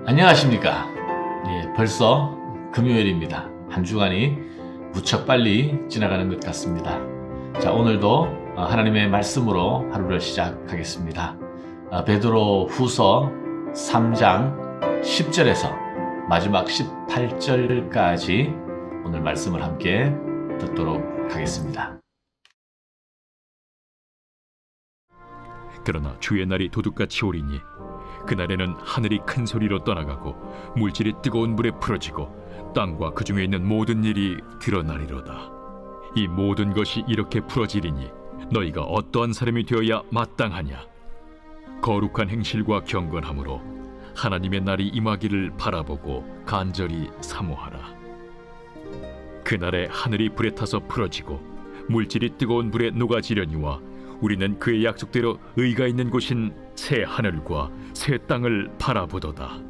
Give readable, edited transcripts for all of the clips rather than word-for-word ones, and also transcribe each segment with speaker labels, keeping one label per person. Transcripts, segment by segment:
Speaker 1: 안녕하십니까. 벌써 금요일입니다. 한 주간이 무척 빨리 지나가는 것 같습니다. 자, 오늘도 하나님의 말씀으로 하루를 시작하겠습니다. 베드로 후서 3장 10절에서 마지막 18절까지 오늘 말씀을 함께 듣도록 하겠습니다.
Speaker 2: 그러나 주의 날이 도둑같이 오리니 그날에는 하늘이 큰 소리로 떠나가고 물질이 뜨거운 불에 풀어지고 땅과 그 중에 있는 모든 일이 드러나리로다. 이 모든 것이 이렇게 풀어지리니 너희가 어떠한 사람이 되어야 마땅하냐? 거룩한 행실과 경건함으로 하나님의 날이 임하기를 바라보고 간절히 사모하라. 그날에 하늘이 불에 타서 풀어지고 물질이 뜨거운 불에 녹아지려니와 우리는 그의 약속대로 의가 있는 곳인 새 하늘과 새 땅을 바라보도다.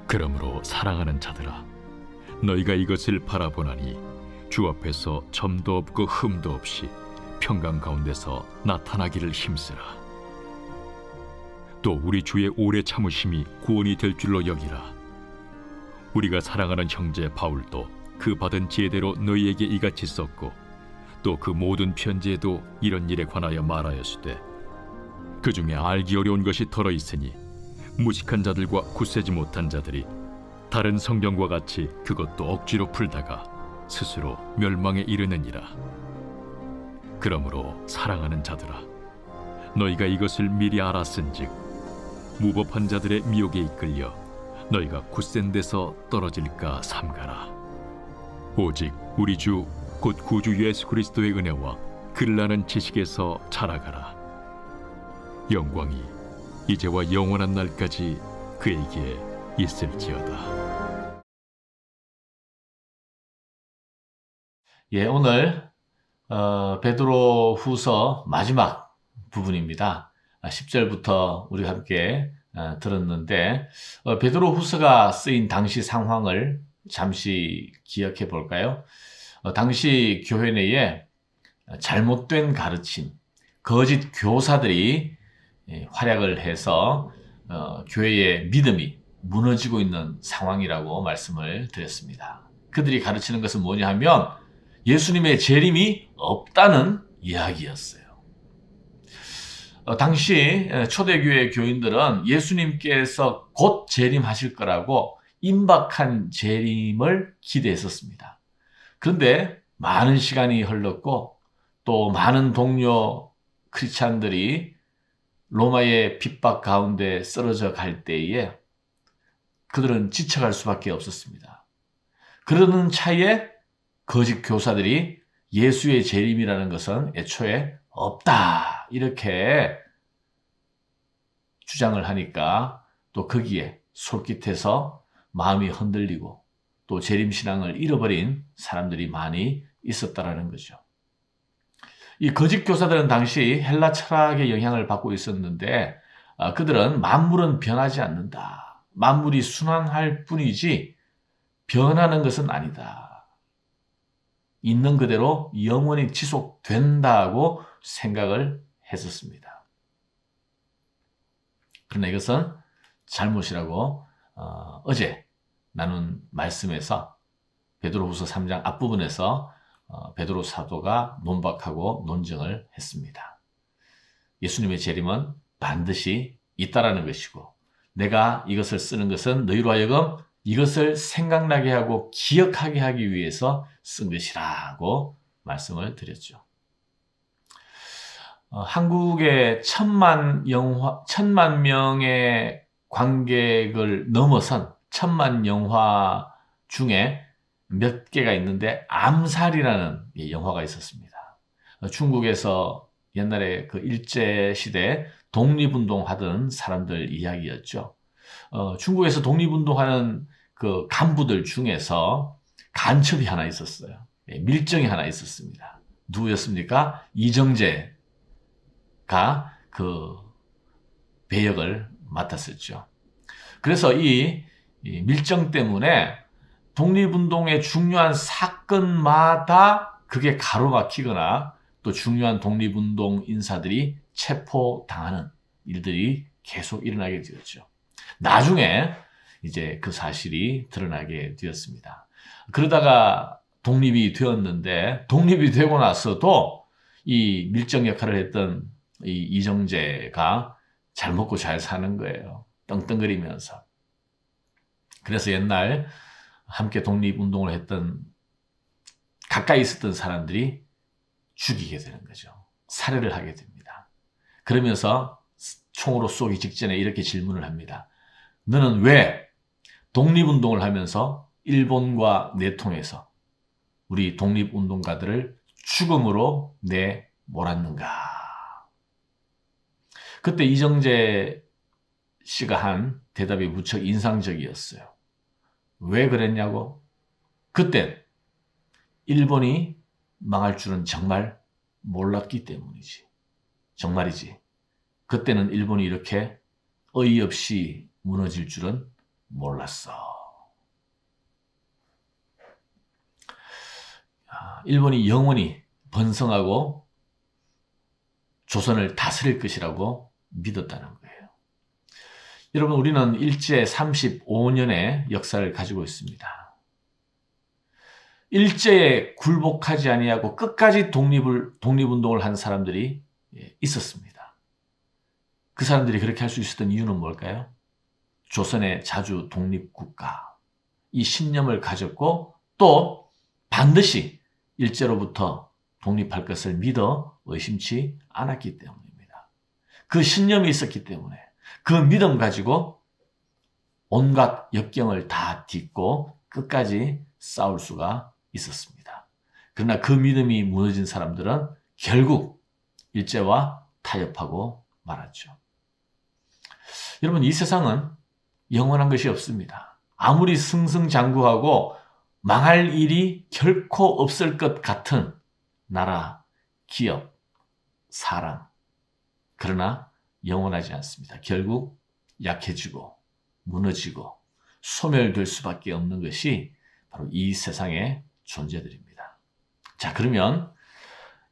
Speaker 2: 그러므로 사랑하는 자들아, 너희가 이것을 바라보나니 주 앞에서 점도 없고 흠도 없이 평강 가운데서 나타나기를 힘쓰라. 또 우리 주의 오래 참으심이 구원이 될 줄로 여기라. 우리가 사랑하는 형제 바울도 그 받은 지혜대로 너희에게 이같이 썼고 또 그 모든 편지에도 이런 일에 관하여 말하였으되 그 중에 알기 어려운 것이 덜어 있으니 무식한 자들과 굳세지 못한 자들이 다른 성경과 같이 그것도 억지로 풀다가 스스로 멸망에 이르느니라. 그러므로 사랑하는 자들아, 너희가 이것을 미리 알았은즉 무법한 자들의 미혹에 이끌려 너희가 굳센 데서 떨어질까 삼가라. 오직 우리 주 곧 구주 예수 그리스도의 은혜와 그를 아는 지식에서 자라가라. 영광이 이제와 영원한 날까지 그에게 있을지어다.
Speaker 1: 오늘 베드로 후서 마지막 부분입니다. 10절부터 우리가 함께 들었는데 베드로 후서가 쓰인 당시 상황을 잠시 기억해 볼까요? 당시 교회 내에 잘못된 가르침, 거짓 교사들이 활약을 해서 교회의 믿음이 무너지고 있는 상황이라고 말씀을 드렸습니다. 그들이 가르치는 것은 뭐냐 하면 예수님의 재림이 없다는 이야기였어요. 당시 초대교회 교인들은 예수님께서 곧 재림하실 거라고 임박한 재림을 기대했었습니다. 그런데 많은 시간이 흘렀고 또 많은 동료 크리스찬들이 로마의 핍박 가운데 쓰러져 갈 때에 그들은 지쳐갈 수밖에 없었습니다. 그러는 차에 거짓 교사들이 예수의 재림이라는 것은 애초에 없다 이렇게 주장을 하니까 또 거기에 솔깃해서 마음이 흔들리고 또 재림신앙을 잃어버린 사람들이 많이 있었다라는 거죠. 이 거짓 교사들은 당시 헬라 철학의 영향을 받고 있었는데 그들은 만물은 변하지 않는다. 만물이 순환할 뿐이지 변하는 것은 아니다. 있는 그대로 영원히 지속된다고 생각을 했었습니다. 그러나 이것은 잘못이라고 어제 나눈 말씀에서 베드로후서 3장 앞부분에서 베드로 사도가 논박하고 논증을 했습니다. 예수님의 재림은 반드시 있다라는 것이고 내가 이것을 쓰는 것은 너희로 하여금 이것을 생각나게 하고 기억하게 하기 위해서 쓴 것이라고 말씀을 드렸죠. 한국의 1,000만 명의 관객을 넘어선 1,000만 영화 중에 몇 개가 있는데 암살이라는 영화가 있었습니다. 중국에서 옛날에 그 일제시대 독립운동 하던 사람들 이야기였죠. 중국에서 독립운동하는 그 간부들 중에서 간첩이 하나 있었어요. 밀정이 하나 있었습니다. 누구였습니까? 이정재가 그 배역을 맡았었죠. 그래서 이 밀정 때문에 독립운동의 중요한 사건마다 그게 가로막히거나 또 중요한 독립운동 인사들이 체포당하는 일들이 계속 일어나게 되었죠. 나중에 이제 그 사실이 드러나게 되었습니다. 그러다가 독립이 되었는데 독립이 되고 나서도 이 밀정 역할을 했던 이 이정재가 잘 먹고 잘 사는 거예요. 떵떵거리면서. 그래서 옛날 함께 독립운동을 했던 가까이 있었던 사람들이 죽이게 되는 거죠. 살해를 하게 됩니다. 그러면서 총으로 쏘기 직전에 이렇게 질문을 합니다. 너는 왜 독립운동을 하면서 일본과 내통해서 우리 독립운동가들을 죽음으로 내몰았는가? 그때 이정재 씨가 한 대답이 무척 인상적이었어요. 왜 그랬냐고? 그때 일본이 망할 줄은 정말 몰랐기 때문이지. 정말이지. 그때는 일본이 이렇게 어이없이 무너질 줄은 몰랐어. 일본이 영원히 번성하고 조선을 다스릴 것이라고 믿었다는 거예요. 여러분, 우리는 일제 35년의 역사를 가지고 있습니다. 일제에 굴복하지 아니하고 끝까지 독립운동을 한 사람들이 있었습니다. 그 사람들이 그렇게 할 수 있었던 이유는 뭘까요? 조선의 자주 독립국가, 이 신념을 가졌고 또 반드시 일제로부터 독립할 것을 믿어 의심치 않았기 때문입니다. 그 신념이 있었기 때문에 그 믿음 가지고 온갖 역경을 다 딛고 끝까지 싸울 수가 있었습니다. 그러나 그 믿음이 무너진 사람들은 결국 일제와 타협하고 말았죠. 여러분, 이 세상은 영원한 것이 없습니다. 아무리 승승장구하고 망할 일이 결코 없을 것 같은 나라, 기업, 사람. 그러나 영원하지 않습니다. 결국 약해지고 무너지고 소멸될 수밖에 없는 것이 바로 이 세상의 존재들입니다. 자, 그러면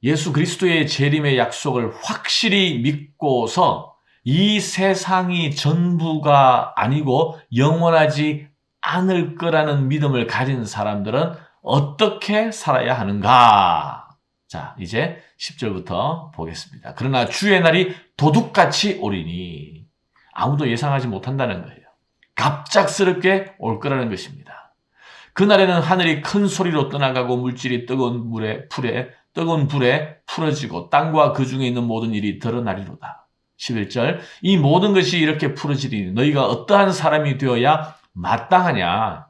Speaker 1: 예수 그리스도의 재림의 약속을 확실히 믿고서 이 세상이 전부가 아니고 영원하지 않을 거라는 믿음을 가진 사람들은 어떻게 살아야 하는가? 자, 이제 10절부터 보겠습니다. 그러나 주의 날이 도둑같이 오리니 아무도 예상하지 못한다는 거예요. 갑작스럽게 올 거라는 것입니다. 그날에는 하늘이 큰 소리로 떠나가고 물질이 뜨거운 불에 풀어지고 땅과 그 중에 있는 모든 일이 드러나리로다. 11절, 이 모든 것이 이렇게 풀어지리니 너희가 어떠한 사람이 되어야 마땅하냐?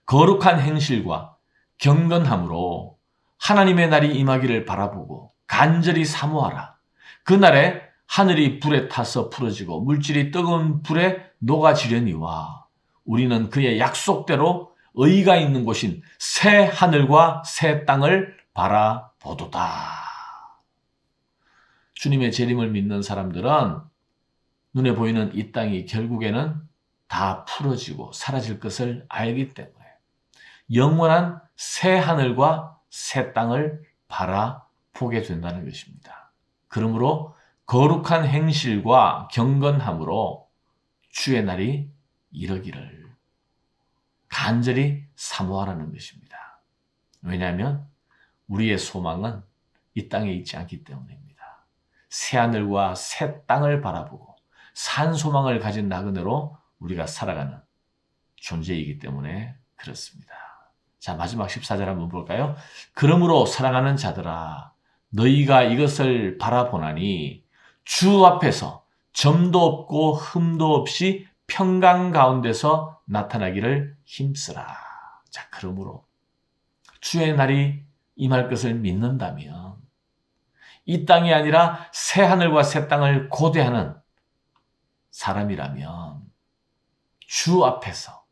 Speaker 1: 거룩한 행실과 경건함으로 하나님의 날이 임하기를 바라보고 간절히 사모하라. 그날에 하늘이 불에 타서 풀어지고 물질이 뜨거운 불에 녹아지려니와 우리는 그의 약속대로 의가 있는 곳인 새 하늘과 새 땅을 바라보도다. 주님의 재림을 믿는 사람들은 눈에 보이는 이 땅이 결국에는 다 풀어지고 사라질 것을 알기 때문에 영원한 새 하늘과 새 땅을 바라보게 된다는 것입니다. 그러므로 거룩한 행실과 경건함으로 주의 날이 이르기를 간절히 사모하라는 것입니다. 왜냐하면 우리의 소망은 이 땅에 있지 않기 때문입니다. 새 하늘과 새 땅을 바라보고 산 소망을 가진 나그네로 우리가 살아가는 존재이기 때문에 그렇습니다. 자, 마지막 14절 한번 볼까요? 그러므로 사랑하는 자들아, 너희가 이것을 바라보나니 주 앞에서 점도 없고 흠도 없이 평강 가운데서 나타나기를 힘쓰라. 자, 그러므로 주의 날이 임할 것을 믿는다면 이 땅이 아니라 새 하늘과 새 땅을 고대하는 사람이라면 주 앞에서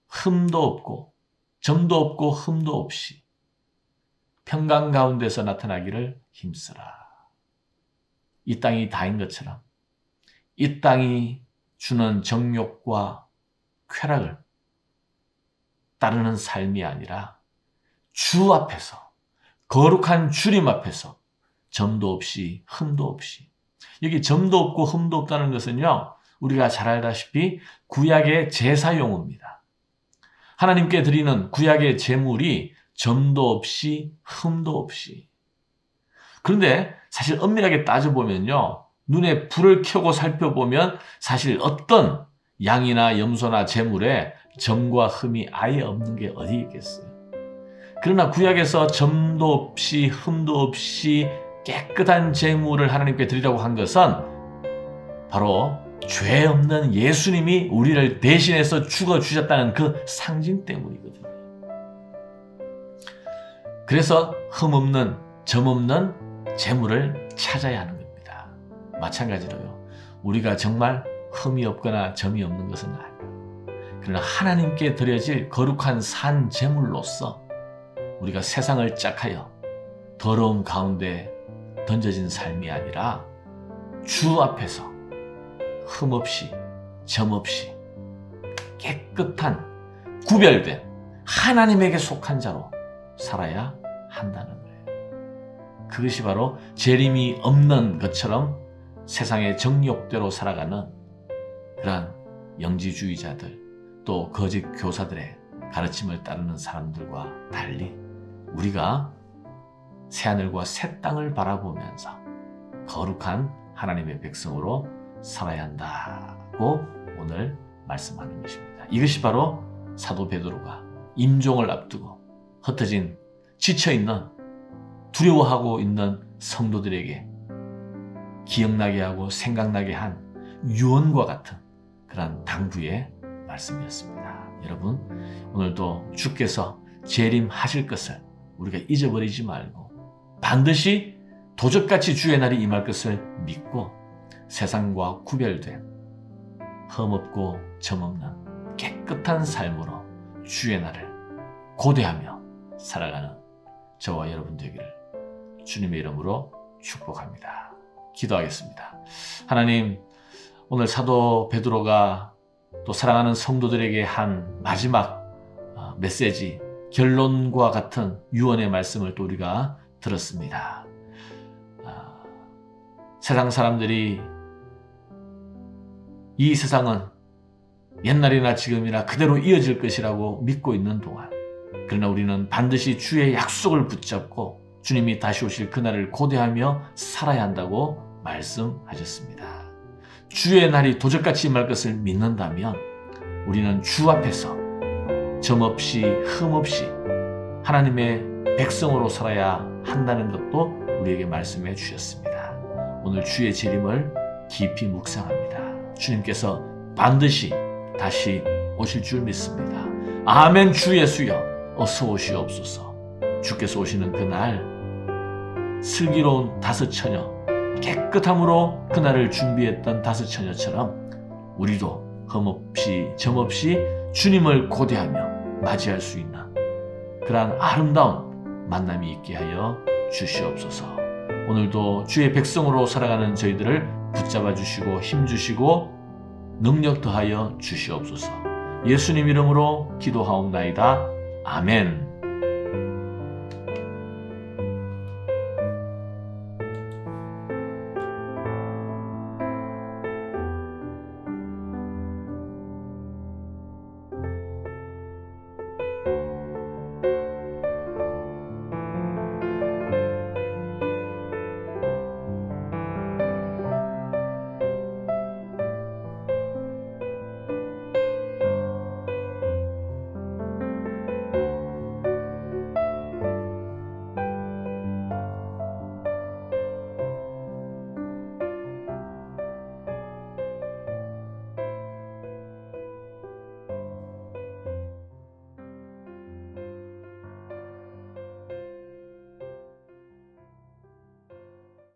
Speaker 1: 흠도 없고 점도 없고 흠도 없이 평강 가운데서 나타나기를 힘쓰라. 이 땅이 다인 것처럼 이 땅이 주는 정욕과 쾌락을 따르는 삶이 아니라 주 앞에서 거룩한 주님 앞에서 점도 없이 흠도 없이, 여기 점도 없고 흠도 없다는 것은요, 우리가 잘 알다시피 구약의 제사용입니다. 하나님께 드리는 구약의 제물이 점도 없이 흠도 없이. 그런데 사실 엄밀하게 따져보면요, 눈에 불을 켜고 살펴보면 사실 어떤 양이나 염소나 제물에 점과 흠이 아예 없는 게 어디 있겠어요. 그러나 구약에서 점도 없이 흠도 없이 깨끗한 제물을 하나님께 드리라고 한 것은 바로 죄 없는 예수님이 우리를 대신해서 죽어주셨다는 그 상징 때문이거든요. 그래서 흠 없는, 점 없는 제물을 찾아야 하는 겁니다. 마찬가지로요, 우리가 정말 흠이 없거나 점이 없는 것은 아니에요. 그러나 하나님께 드려질 거룩한 산 제물로서 우리가 세상을 짝하여 더러움 가운데 던져진 삶이 아니라 주 앞에서 흠 없이 점 없이 깨끗한 구별된 하나님에게 속한 자로 살아야 한다는 거예요. 그것이 바로 재림이 없는 것처럼 세상의 정욕대로 살아가는 그러한 영지주의자들, 또 거짓 교사들의 가르침을 따르는 사람들과 달리 우리가 새하늘과 새 땅을 바라보면서 거룩한 하나님의 백성으로 살아야 한다고 오늘 말씀하는 것입니다. 이것이 바로 사도 베드로가 임종을 앞두고 흩어진, 지쳐있는, 두려워하고 있는 성도들에게 기억나게 하고 생각나게 한 유언과 같은 그런 당부의 말씀이었습니다. 여러분, 오늘도 주께서 재림하실 것을 우리가 잊어버리지 말고 반드시 도적같이 주의 날이 임할 것을 믿고 세상과 구별된 흠없고 점없는 깨끗한 삶으로 주의 날을 고대하며 살아가는 저와 여러분 되기를 주님의 이름으로 축복합니다. 기도하겠습니다. 하나님, 오늘 사도 베드로가 또 사랑하는 성도들에게 한 마지막 메시지, 결론과 같은 유언의 말씀을 또 우리가 들었습니다. 세상 사람들이 이 세상은 옛날이나 지금이나 그대로 이어질 것이라고 믿고 있는 동안, 그러나 우리는 반드시 주의 약속을 붙잡고 주님이 다시 오실 그날을 고대하며 살아야 한다고 말씀하셨습니다. 주의 날이 도적같이 임할 것을 믿는다면 우리는 주 앞에서 점 없이 흠 없이 하나님의 백성으로 살아야 한다는 것도 우리에게 말씀해 주셨습니다. 오늘 주의 재림을 깊이 묵상합니다. 주님께서 반드시 다시 오실 줄 믿습니다. 아멘. 주 예수여 어서 오시옵소서. 주께서 오시는 그날 슬기로운 다섯 처녀, 깨끗함으로 그날을 준비했던 다섯 처녀처럼 우리도 흠없이 점없이 주님을 고대하며 맞이할 수 있는 그러한 아름다운 만남이 있게 하여 주시옵소서. 오늘도 주의 백성으로 살아가는 저희들을 붙잡아 주시고 힘 주시고 능력 더하여 주시옵소서. 예수님 이름으로 기도하옵나이다. 아멘.